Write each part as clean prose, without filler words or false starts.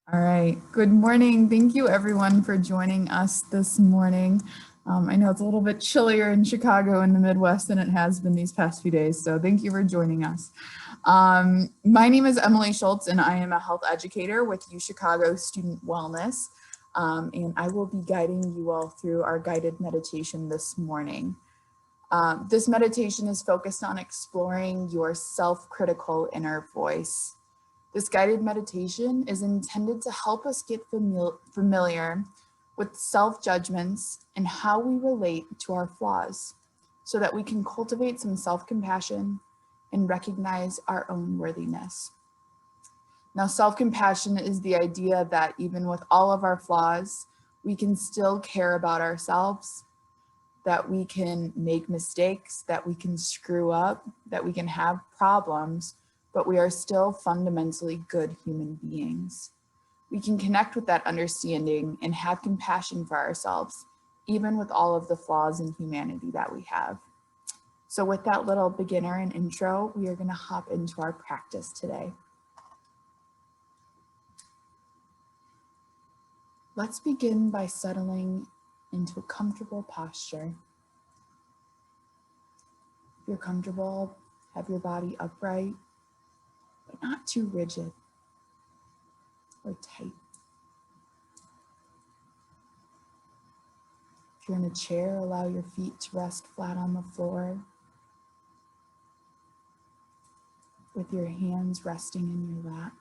All right. Good morning. Thank you, everyone, for joining us this morning. I know it's a little bit chillier in Chicago in the Midwest than it has been these past few days, so thank you for joining us. My name is Emily Schultz, and I am a health educator with UChicago Student Wellness, and I will be guiding you all through our guided meditation this morning. This meditation is focused on exploring your self-critical inner voice. This guided meditation is intended to help us get familiar with self-judgments and how we relate to our flaws so that we can cultivate some self-compassion and recognize our own worthiness. Now, self-compassion is the idea that even with all of our flaws, we can still care about ourselves, that we can make mistakes, that we can screw up, that we can have problems, but we are still fundamentally good human beings. We can connect with that understanding and have compassion for ourselves, even with all of the flaws in humanity that we have. So with that little beginner and intro, we are going to hop into our practice today. Let's begin by settling into a comfortable posture. If you're comfortable, have your body upright, but not too rigid or tight. If you're in a chair, allow your feet to rest flat on the floor with your hands resting in your lap.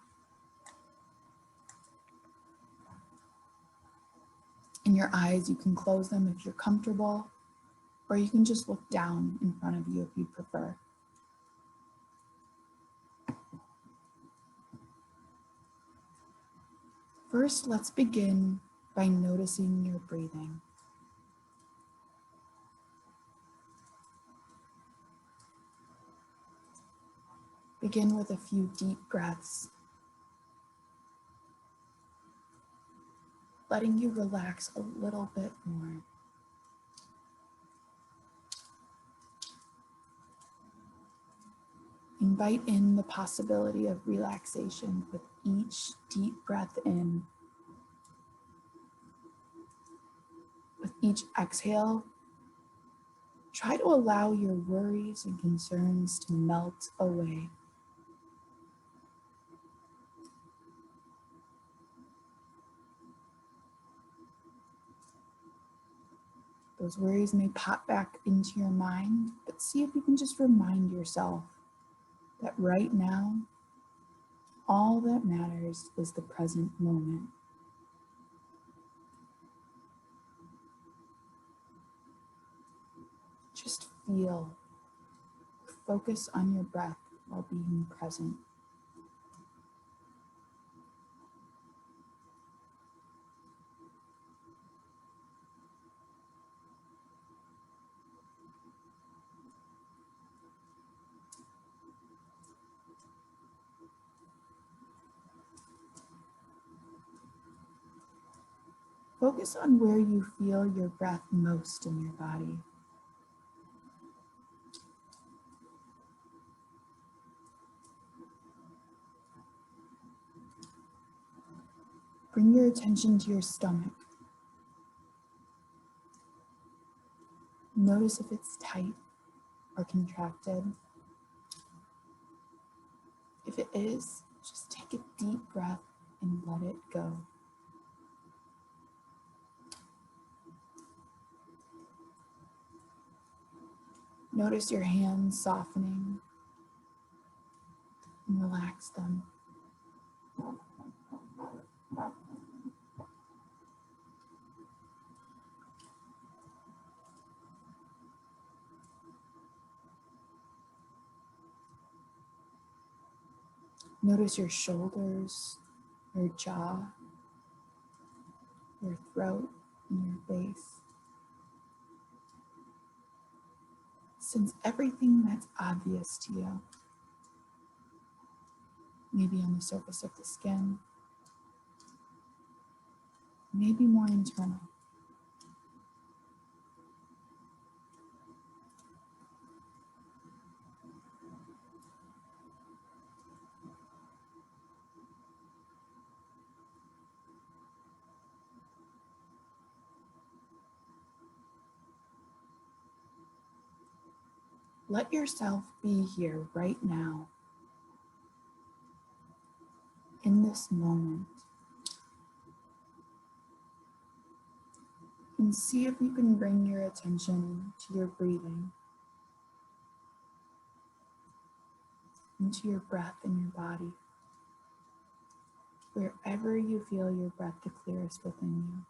In your eyes, you can close them if you're comfortable, or you can just look down in front of you if you prefer. First, let's begin by noticing your breathing. Begin with a few deep breaths, letting you relax a little bit more. Invite in the possibility of relaxation with each deep breath in. With each exhale, try to allow your worries and concerns to melt away. Those worries may pop back into your mind, but see if you can just remind yourself that right now, all that matters is the present moment. Just feel, focus on your breath while being present. Focus on where you feel your breath most in your body. Bring your attention to your stomach. Notice if it's tight or contracted. If it is, just take a deep breath and let it go. Notice your hands softening and relax them. Notice your shoulders, your jaw, your throat, and your base. Sense everything that's obvious to you. Maybe on the surface of the skin, maybe more internal. Let yourself be here right now, in this moment, and see if you can bring your attention to your breathing, into your breath in your body, wherever you feel your breath the clearest within you.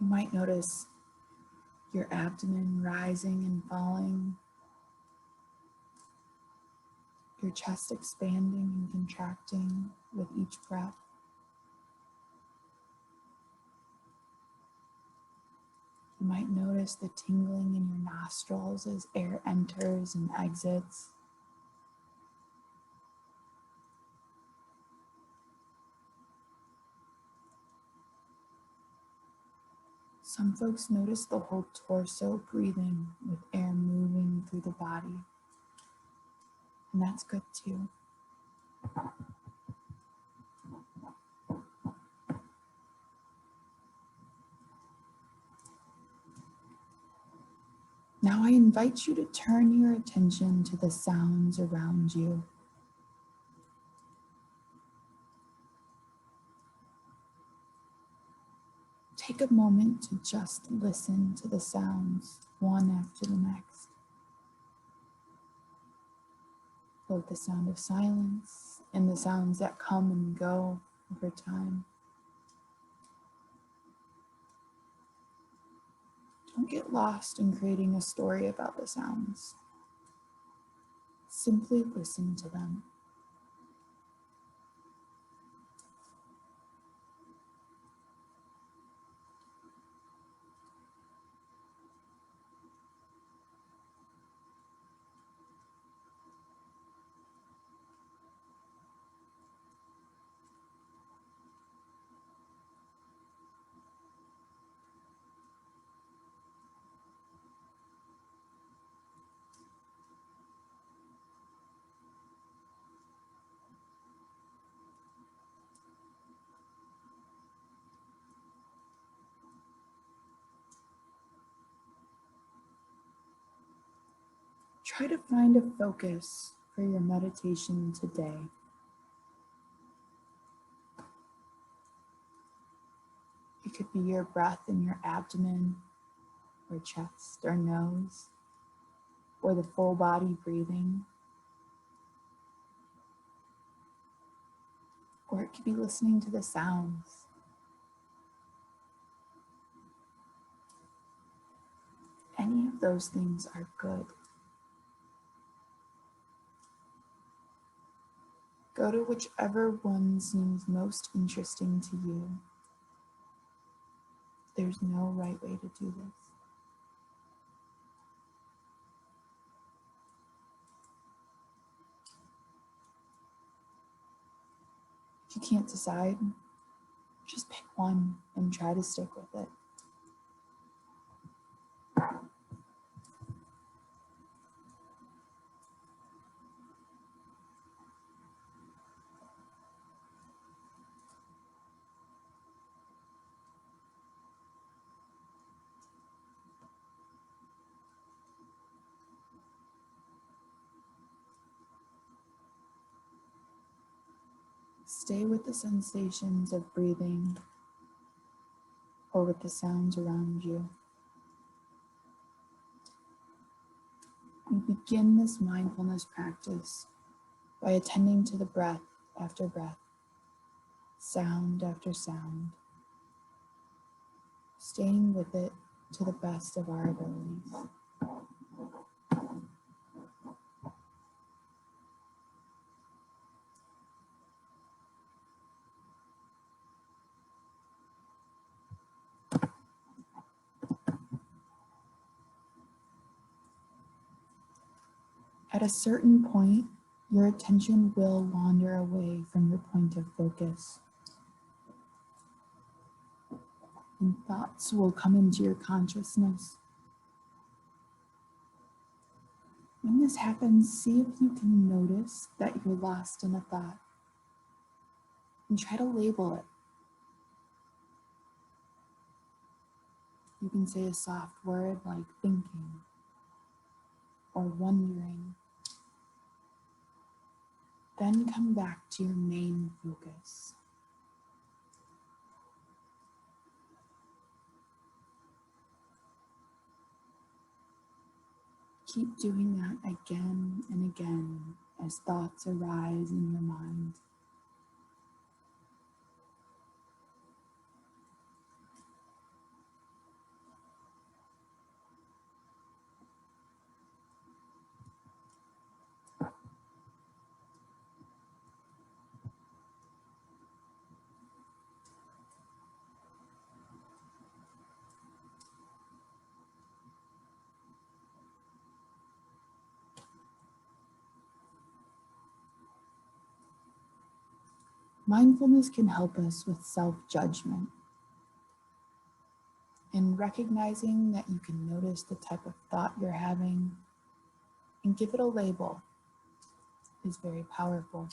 You might notice your abdomen rising and falling, your chest expanding and contracting with each breath. You might notice the tingling in your nostrils as air enters and exits. Some folks notice the whole torso breathing with air moving through the body, and that's good too. Now I invite you to turn your attention to the sounds around you. Take a moment to just listen to the sounds, one after the next. Both the sound of silence and the sounds that come and go over time. Don't get lost in creating a story about the sounds. Simply listen to them. Try to find a focus for your meditation today. It could be your breath in your abdomen or chest or nose, or the full body breathing. Or it could be listening to the sounds. Any of those things are good. Go to whichever one seems most interesting to you. There's no right way to do this. If you can't decide, just pick one and try to stick with it. Stay with the sensations of breathing or with the sounds around you. We begin this mindfulness practice by attending to the breath after breath, sound after sound, staying with it to the best of our abilities. At a certain point, your attention will wander away from your point of focus, and thoughts will come into your consciousness. When this happens, see if you can notice that you're lost in a thought and try to label it. You can say a soft word like thinking or wondering. Then come back to your main focus. Keep doing that again and again as thoughts arise in your mind. Mindfulness can help us with self-judgment. And recognizing that you can notice the type of thought you're having and give it a label is very powerful.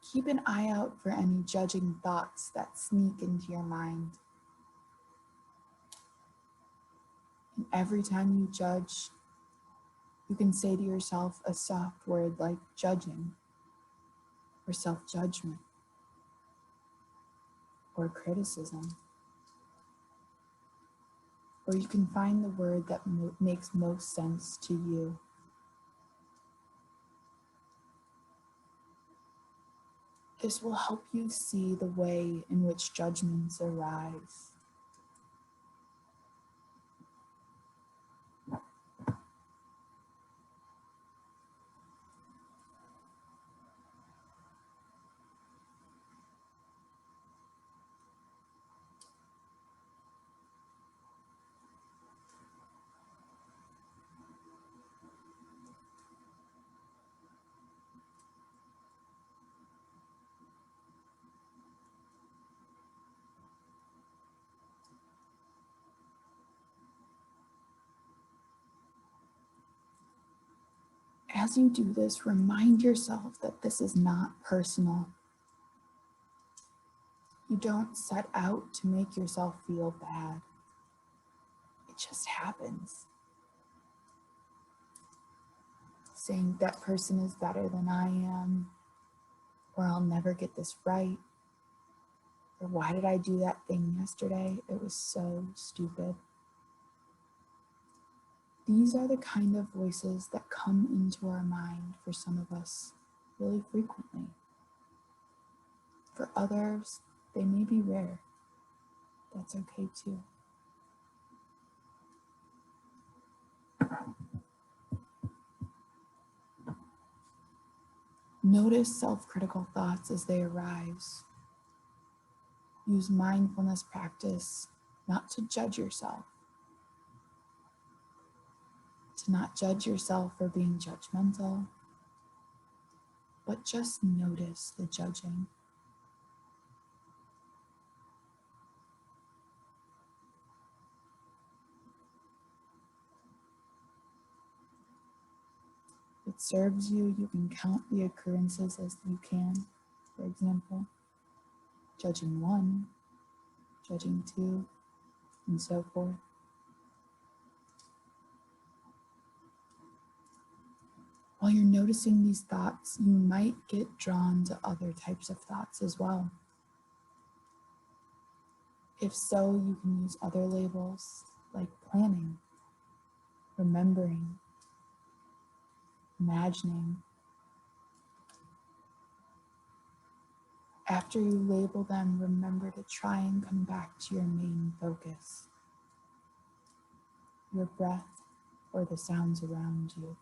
Keep an eye out for any judging thoughts that sneak into your mind. And every time you judge, you can say to yourself a soft word like judging or self-judgment or criticism. Or you can find the word that makes most sense to you. This will help you see the way in which judgments arise. As you do this, remind yourself that this is not personal. You don't set out to make yourself feel bad. It just happens. Saying that person is better than I am, or I'll never get this right, or why did I do that thing yesterday? It was so stupid. These are the kind of voices that come into our mind for some of us really frequently. For others, they may be rare. That's okay too. Notice self-critical thoughts as they arise. Use mindfulness practice not to judge yourself, to not judge yourself for being judgmental, but just notice the judging. If it serves you, you can count the occurrences as you can. For example, judging 1, judging 2, and so forth. While you're noticing these thoughts, you might get drawn to other types of thoughts as well. If so, you can use other labels like planning, remembering, imagining. After you label them, remember to try and come back to your main focus, your breath or the sounds around you.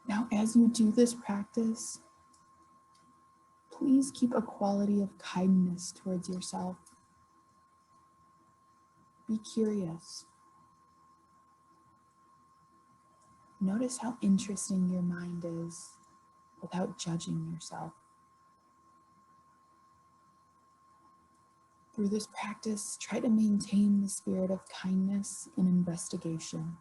Now, as you do this practice, please keep a quality of kindness towards yourself. Be curious. Notice how interesting your mind is without judging yourself. Through this practice, try to maintain the spirit of kindness and investigation.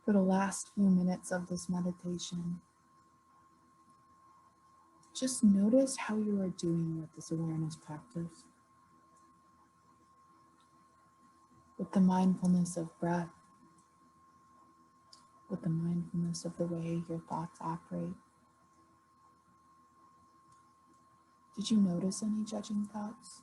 For the last few minutes of this meditation, just notice how you are doing with this awareness practice, with the mindfulness of breath, with the mindfulness of the way your thoughts operate. Did you notice any judging thoughts?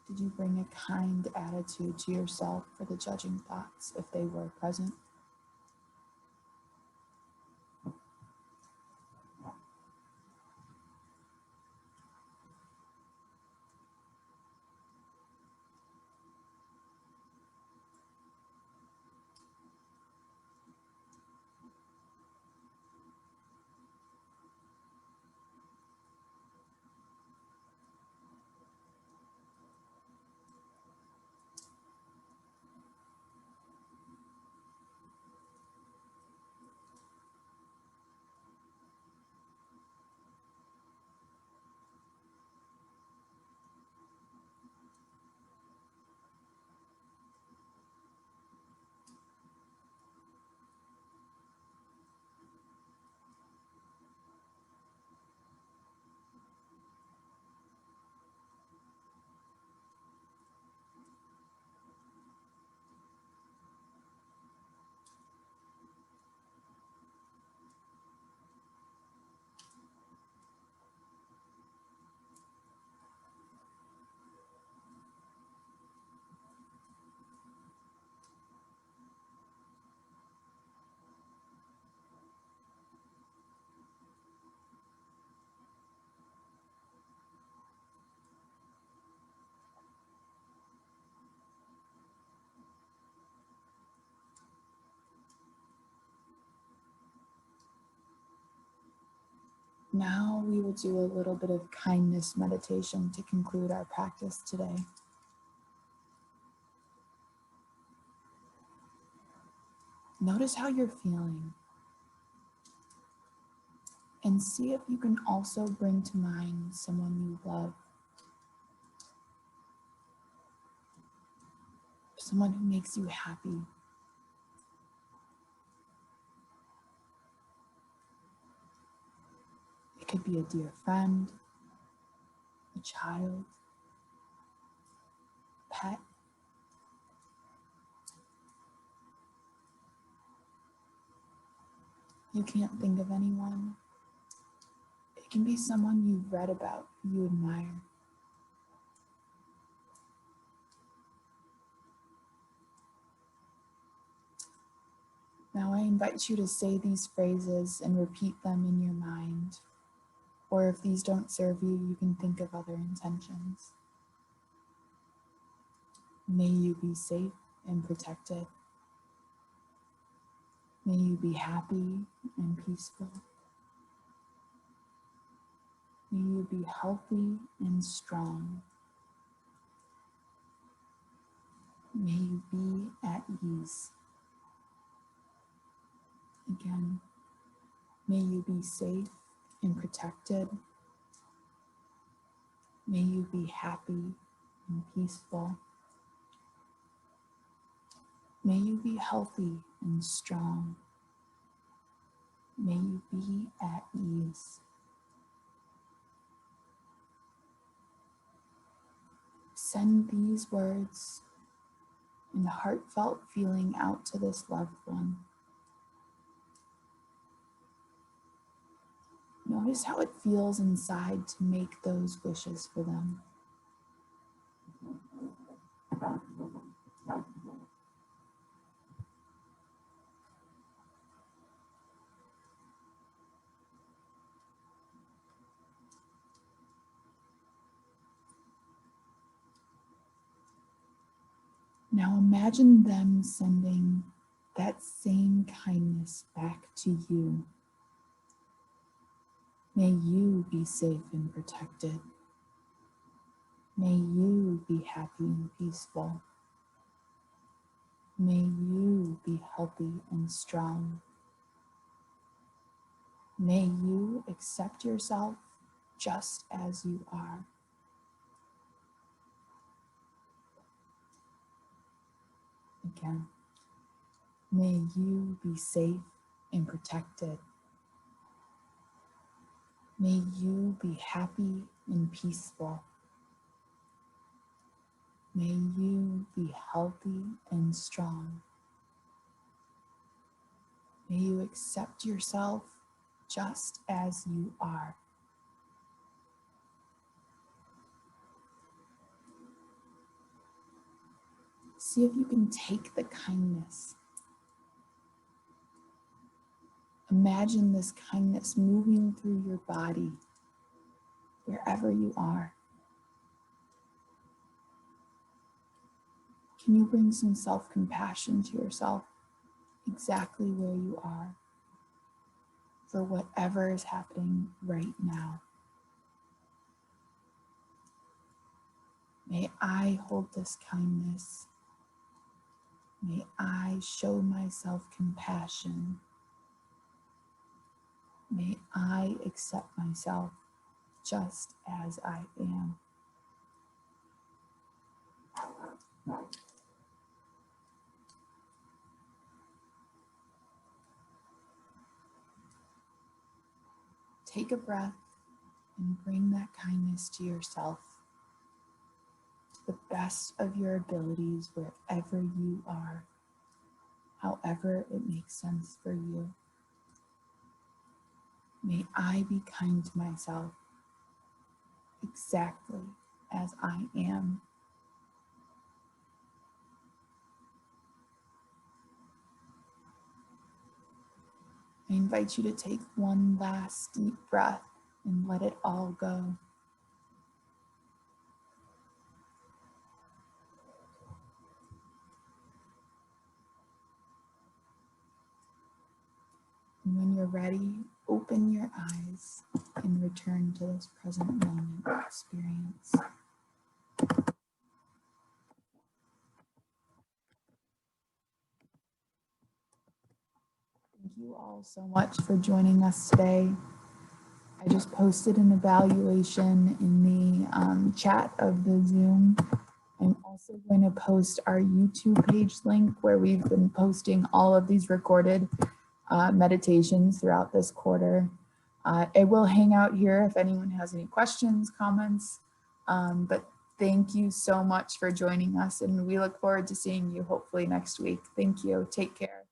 Did you bring a kind attitude to yourself for the judging thoughts if they were present? Now we will do a little bit of kindness meditation to conclude our practice today. Notice how you're feeling and see if you can also bring to mind someone you love, someone who makes you happy. It could be a dear friend, a child, pet. You can't think of anyone. It can be someone you've read about, you admire. Now I invite you to say these phrases and repeat them in your mind. Or if these don't serve you, you can think of other intentions. May you be safe and protected. May you be happy and peaceful. May you be healthy and strong. May you be at ease. Again, may you be safe and protected. May you be happy and peaceful. May you be healthy and strong. May you be at ease. send these words and heartfelt feeling out to this loved one. Notice how it feels inside to make those wishes for them. Now imagine them sending that same kindness back to you. May you be safe and protected. May you be happy and peaceful. May you be healthy and strong. May you accept yourself just as you are. Again, may you be safe and protected. May you be happy and peaceful. May you be healthy and strong. May you accept yourself just as you are. See if you can take the kindness. Imagine this kindness moving through your body, wherever you are. Can you bring some self-compassion to yourself exactly where you are for whatever is happening right now? May I hold this kindness. May I show myself compassion. May I accept myself just as I am. Take a breath and bring that kindness to yourself, to the best of your abilities, wherever you are, however it makes sense for you. May I be kind to myself exactly as I am. I invite you to take one last deep breath and let it all go. And when you're ready, open your eyes and return to this present moment experience. Thank you all so much for joining us today. I just posted an evaluation in the chat of the Zoom. I'm also going to post our YouTube page link where we've been posting all of these recorded meditations throughout this quarter. It will hang out here if anyone has any questions, comments, but thank you so much for joining us, and we look forward to seeing you hopefully next week. Thank you. Take care.